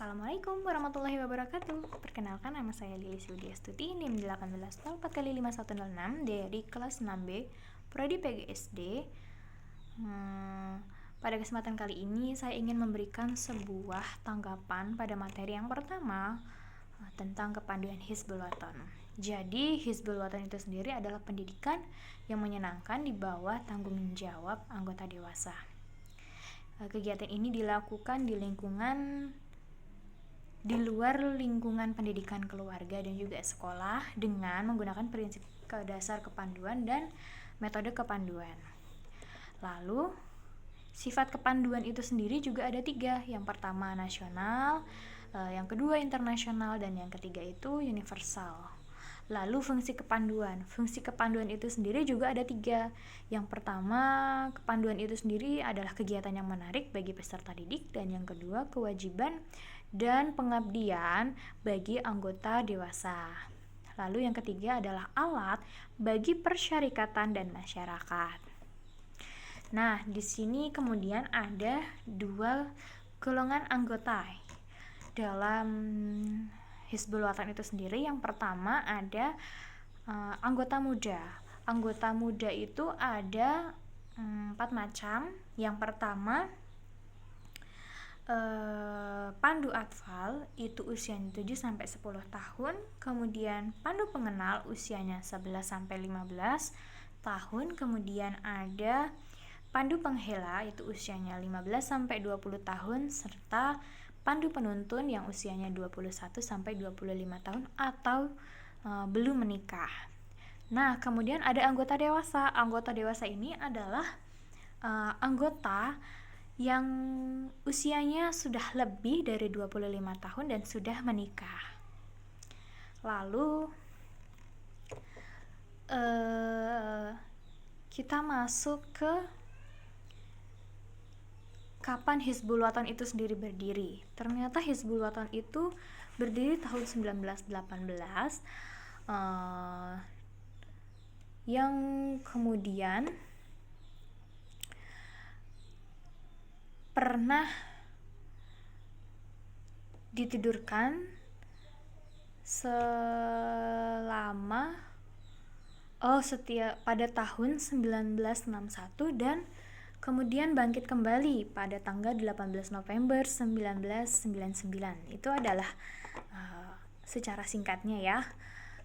Assalamualaikum warahmatullahi wabarakatuh. Perkenalkan, nama saya Lili Sudiastuti, NIM 18 dari kelas 6B Prodi PGSD. Pada kesempatan kali ini saya ingin memberikan sebuah tanggapan pada materi yang pertama tentang kepanduan Hizbul Wathan. Jadi Hizbul Wathan itu sendiri adalah pendidikan yang menyenangkan di bawah tanggung jawab anggota dewasa. Kegiatan ini dilakukan di luar lingkungan pendidikan keluarga dan juga sekolah dengan menggunakan prinsip dasar kepanduan dan metode kepanduan. Lalu, sifat kepanduan itu sendiri juga ada 3. Yang pertama nasional, yang kedua internasional, dan yang ketiga itu universal. Lalu fungsi kepanduan itu sendiri juga ada 3. Yang pertama, kepanduan itu sendiri adalah kegiatan yang menarik bagi peserta didik, dan yang kedua kewajiban dan pengabdian bagi anggota dewasa. Lalu yang ketiga adalah alat bagi persyarikatan dan masyarakat. Nah, di sini kemudian ada 2 golongan anggota dalam Hizbul Wathan itu sendiri. Yang pertama ada anggota muda. Anggota muda itu ada 4 macam. Yang pertama pandu atfal, itu usianya 7-10 tahun. Kemudian pandu pengenal, usianya 11-15 tahun. Kemudian ada pandu penghela, itu usianya 15-20 tahun, serta pandu penuntun yang usianya 21-25 tahun atau belum menikah. Nah, kemudian ada anggota dewasa. Anggota dewasa ini adalah anggota yang usianya sudah lebih dari 25 tahun dan sudah menikah. Lalu kita masuk ke kapan Hizbul Wathan itu sendiri berdiri. Ternyata Hizbul Wathan itu berdiri tahun 1918, yang kemudian pernah ditidurkan pada tahun 1961 dan kemudian bangkit kembali pada tanggal 18 November 1999. Itu adalah secara singkatnya ya.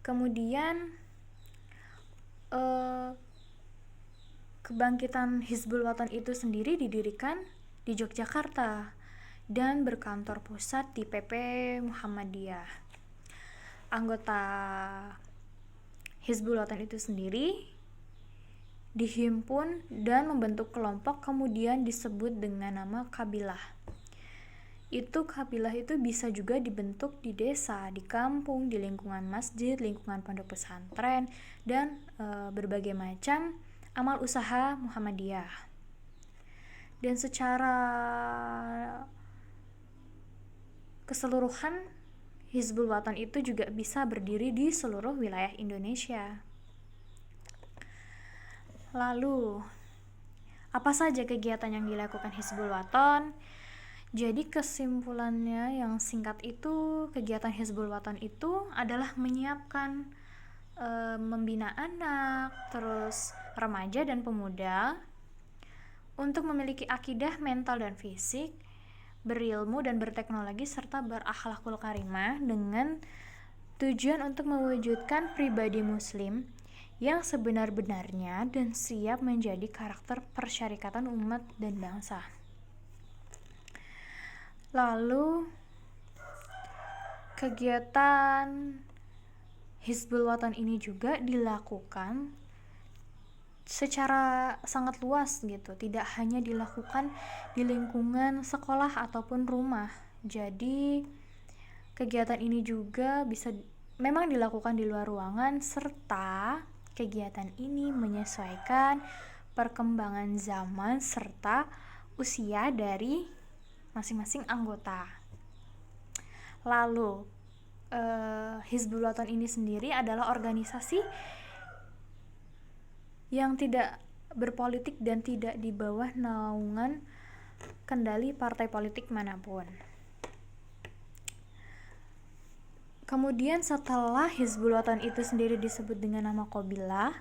Kemudian kebangkitan Hizbul Wathan itu sendiri didirikan di Yogyakarta dan berkantor pusat di PP Muhammadiyah. Anggota Hizbul Wathan itu sendiri dihimpun dan membentuk kelompok, kemudian disebut dengan nama kabilah. Kabilah itu bisa juga dibentuk di desa, di kampung, di lingkungan masjid, lingkungan pondok pesantren, dan berbagai macam amal usaha Muhammadiyah. Dan secara keseluruhan Hizbul Wathan itu juga bisa berdiri di seluruh wilayah Indonesia. Lalu, apa saja kegiatan yang dilakukan Hizbul Wathan? Jadi kesimpulannya yang singkat itu, kegiatan Hizbul Wathan itu adalah menyiapkan membina anak, terus remaja dan pemuda untuk memiliki akidah, mental dan fisik, berilmu dan berteknologi, serta berakhlakul karimah, dengan tujuan untuk mewujudkan pribadi muslim yang sebenar-benarnya dan siap menjadi karakter persyarikatan umat dan bangsa. Lalu kegiatan Hizbul Wathan ini juga dilakukan secara sangat luas gitu, tidak hanya dilakukan di lingkungan sekolah ataupun rumah. Jadi kegiatan ini juga memang dilakukan di luar ruangan, serta kegiatan ini menyesuaikan perkembangan zaman serta usia dari masing-masing anggota. Lalu Hizbul Wathan ini sendiri adalah organisasi yang tidak berpolitik dan tidak di bawah naungan kendali partai politik manapun. Kemudian setelah Hizbul Wathan itu sendiri disebut dengan nama Qabilah,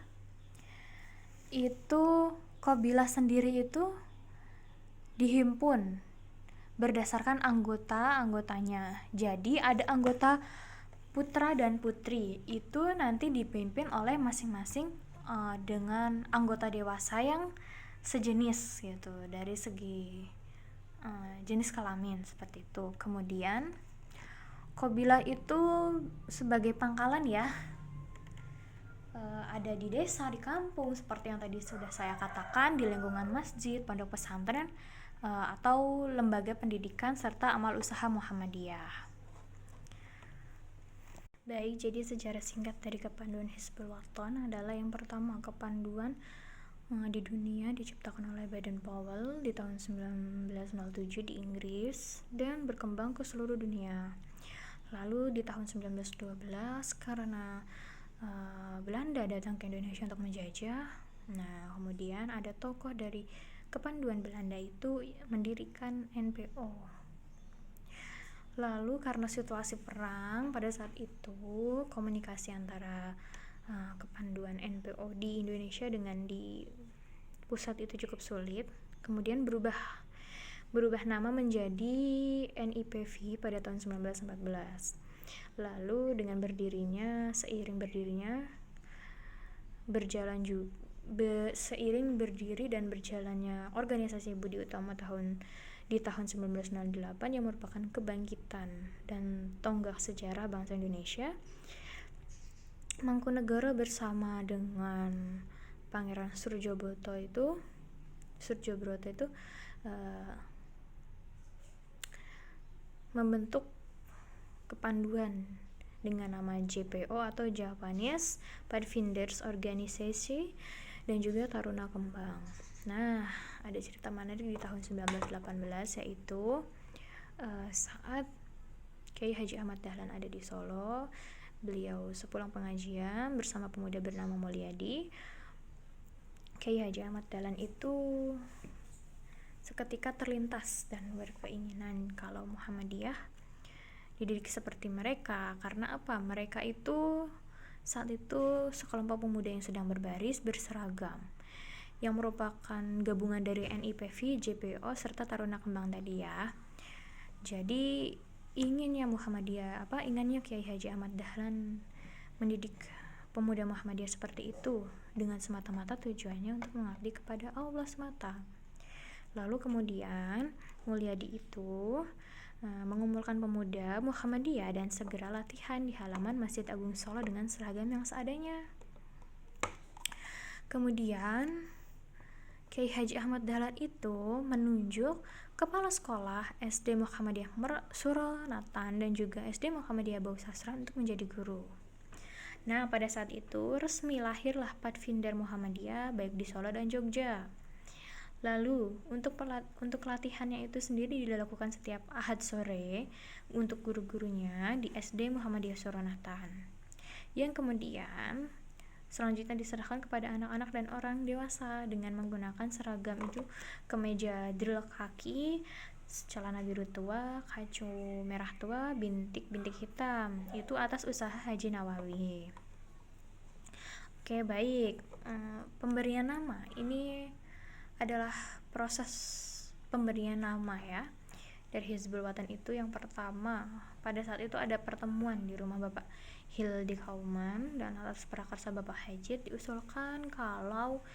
itu Qabilah sendiri itu dihimpun berdasarkan anggotanya. Jadi ada anggota putra dan putri, itu nanti dipimpin oleh masing-masing dengan anggota dewasa yang sejenis gitu, dari segi jenis kelamin seperti itu. Kemudian Qabilah itu sebagai pangkalan ya, ada di desa, di kampung, seperti yang tadi sudah saya katakan, di lingkungan masjid, pondok pesantren, atau lembaga pendidikan serta amal usaha Muhammadiyah. Baik, jadi sejarah singkat dari kepanduan Hizbul Wathan adalah yang pertama, kepanduan di dunia diciptakan oleh Baden-Powell di tahun 1907 di Inggris dan berkembang ke seluruh dunia. Lalu di tahun 1912 karena Belanda datang ke Indonesia untuk menjajah, nah kemudian ada tokoh dari kepanduan Belanda itu mendirikan NPO. Lalu karena situasi perang pada saat itu, komunikasi antara kepanduan NPO di Indonesia dengan di pusat itu cukup sulit. Kemudian berubah nama menjadi NIPV pada tahun 1914. Lalu dengan seiring berdiri dan berjalannya organisasi Budi Utomo di tahun 1998 yang merupakan kebangkitan dan tonggak sejarah bangsa Indonesia, Mangkunegara bersama dengan Pangeran Surjobroto itu membentuk kepanduan dengan nama JPO atau Japanese Pathfinders Organization dan juga Taruna Kembang. Nah, ada cerita menarik di tahun 1918, yaitu saat Kiai Haji Ahmad Dahlan ada di Solo. Beliau sepulang pengajian bersama pemuda bernama Mulyadi. Kiai Haji Ahmad Dahlan itu seketika terlintas dan berkeinginan kalau Muhammadiyah dididik seperti mereka. Karena apa? Mereka itu saat itu sekelompok pemuda yang sedang berbaris berseragam, yang merupakan gabungan dari NIPV, JPO, serta Taruna Kembang tadi ya. Jadi inginnya Kiai Haji Ahmad Dahlan mendidik pemuda Muhammadiyah seperti itu dengan semata-mata tujuannya untuk mengabdi kepada Allah semata. Lalu kemudian Mulyadi itu mengumpulkan pemuda Muhammadiyah dan segera latihan di halaman Masjid Agung Solo dengan seragam yang seadanya. Kemudian Kiai Haji Ahmad Dahlan itu menunjuk kepala sekolah SD Muhammadiyah Suronatan dan juga SD Muhammadiyah Bau Sasran untuk menjadi guru. Nah, pada saat itu resmi lahirlah Pathfinder Muhammadiyah baik di Solo dan Jogja. Lalu untuk latihannya itu sendiri dilakukan setiap Ahad sore untuk guru-gurunya di SD Muhammadiyah Suronatan, yang kemudian selanjutnya diserahkan kepada anak-anak dan orang dewasa dengan menggunakan seragam itu, kemeja drill kaki, celana biru tua, kacu merah tua, bintik-bintik hitam, itu atas usaha Haji Nawawi. Oke, baik. Pemberian nama ini adalah proses pemberian nama ya dari Hizbul Wathan itu. Yang pertama, pada saat itu ada pertemuan di rumah Bapak Hildi Kauman dan atas prakarsa Bapak Hajid diusulkan kalau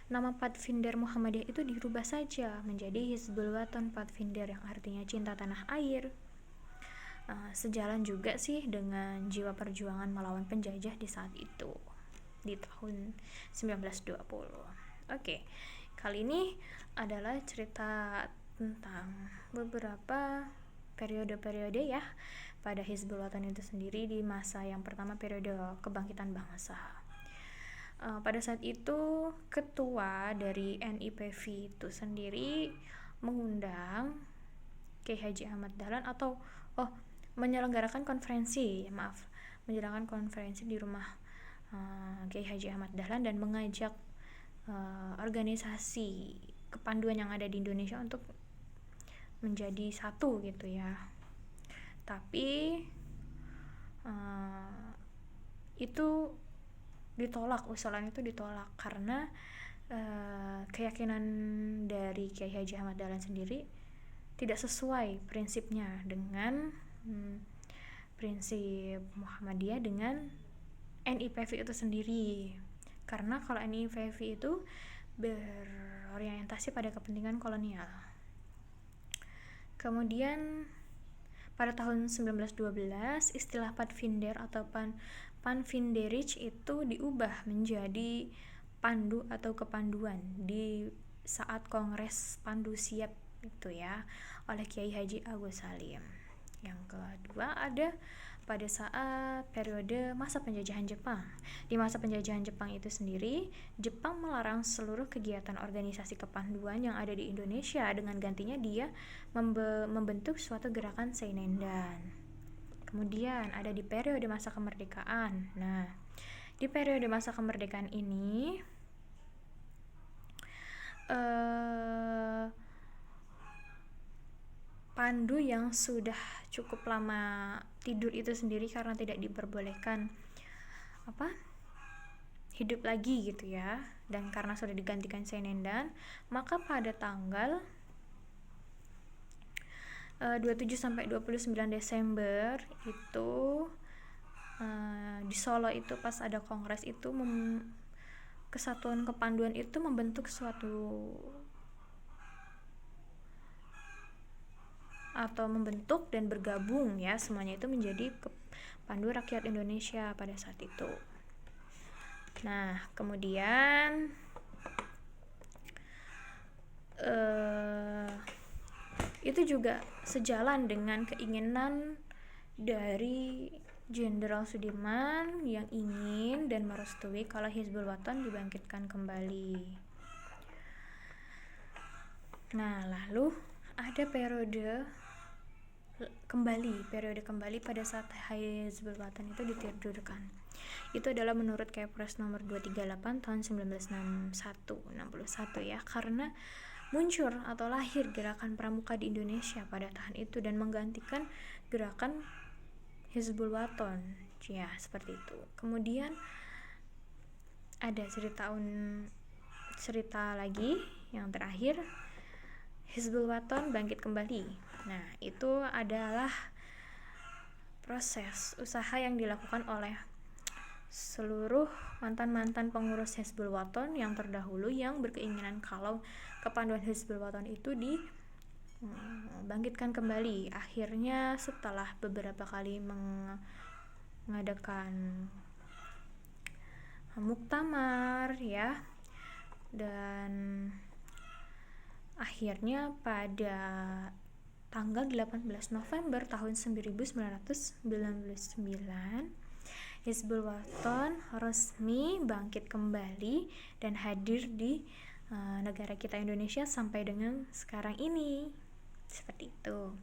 nama Pathfinder Muhammadiyah itu dirubah saja menjadi Hizbul Wathan Pathfinder, yang artinya cinta tanah air. Sejalan juga sih dengan jiwa perjuangan melawan penjajah di saat itu di tahun 1920. Oke. Kali ini adalah cerita tentang beberapa periode-periode ya pada Hizbul Wathan itu sendiri di masa yang pertama, periode kebangkitan bangsa. Pada saat itu ketua dari NIPV itu sendiri mengundang Kiai Haji Ahmad Dahlan menyelenggarakan konferensi di rumah Kiai Haji Ahmad Dahlan dan mengajak organisasi kepanduan yang ada di Indonesia untuk menjadi satu gitu ya. Tapi itu ditolak, usulan itu ditolak karena keyakinan dari Kiai Haji Ahmad Dahlan sendiri tidak sesuai prinsipnya dengan prinsip Muhammadiyah dengan NIPV itu sendiri. Karena kalau NIPV itu berorientasi pada kepentingan kolonial. Kemudian pada tahun 1912 istilah Padvinder atau Panvinderij itu diubah menjadi pandu atau kepanduan di saat Kongres Pandu Siap itu ya oleh Kiai Haji Agus Salim. Yang kedua ada pada saat periode masa penjajahan Jepang. Di masa penjajahan Jepang itu sendiri, Jepang melarang seluruh kegiatan organisasi kepanduan yang ada di Indonesia, dengan gantinya dia membentuk suatu gerakan Seinendan. Kemudian ada di periode masa kemerdekaan. Nah, di periode masa kemerdekaan ini pandu yang sudah cukup lama tidur itu sendiri karena tidak diperbolehkan hidup lagi gitu ya, dan karena sudah digantikan Seinendan, maka pada tanggal 27 sampai 29 Desember itu di Solo itu pas ada kongres itu Kesatuan Kepanduan itu membentuk suatu atau membentuk dan bergabung ya, semuanya itu menjadi Pandu Rakyat Indonesia pada saat itu. Nah, kemudian itu juga sejalan dengan keinginan dari Jenderal Sudirman yang ingin dan merestui kalau Hizbul Wathan dibangkitkan kembali. Nah, lalu ada periode kembali pada saat Hizbul Wathan itu ditidurkan. Itu adalah menurut Kepres nomor 238 tahun 1961 ya, karena muncul atau lahir gerakan pramuka di Indonesia pada tahun itu dan menggantikan gerakan Hizbul Wathan ya, seperti itu. Kemudian ada cerita lagi yang terakhir, Hizbul Wathan bangkit kembali. Nah, itu adalah proses usaha yang dilakukan oleh seluruh mantan-mantan pengurus Hizbul Wathan yang terdahulu yang berkeinginan kalau kepanduan Hizbul Wathan itu dibangkitkan kembali. Akhirnya setelah beberapa kali mengadakan muktamar ya, dan akhirnya pada tanggal 18 November tahun 1999 Hizbul Wathan resmi bangkit kembali dan hadir di negara kita Indonesia sampai dengan sekarang ini. Seperti itu.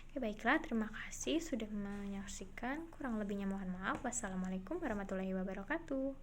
Oke, baiklah, terima kasih sudah menyaksikan. Kurang lebihnya mohon maaf. Wassalamualaikum warahmatullahi wabarakatuh.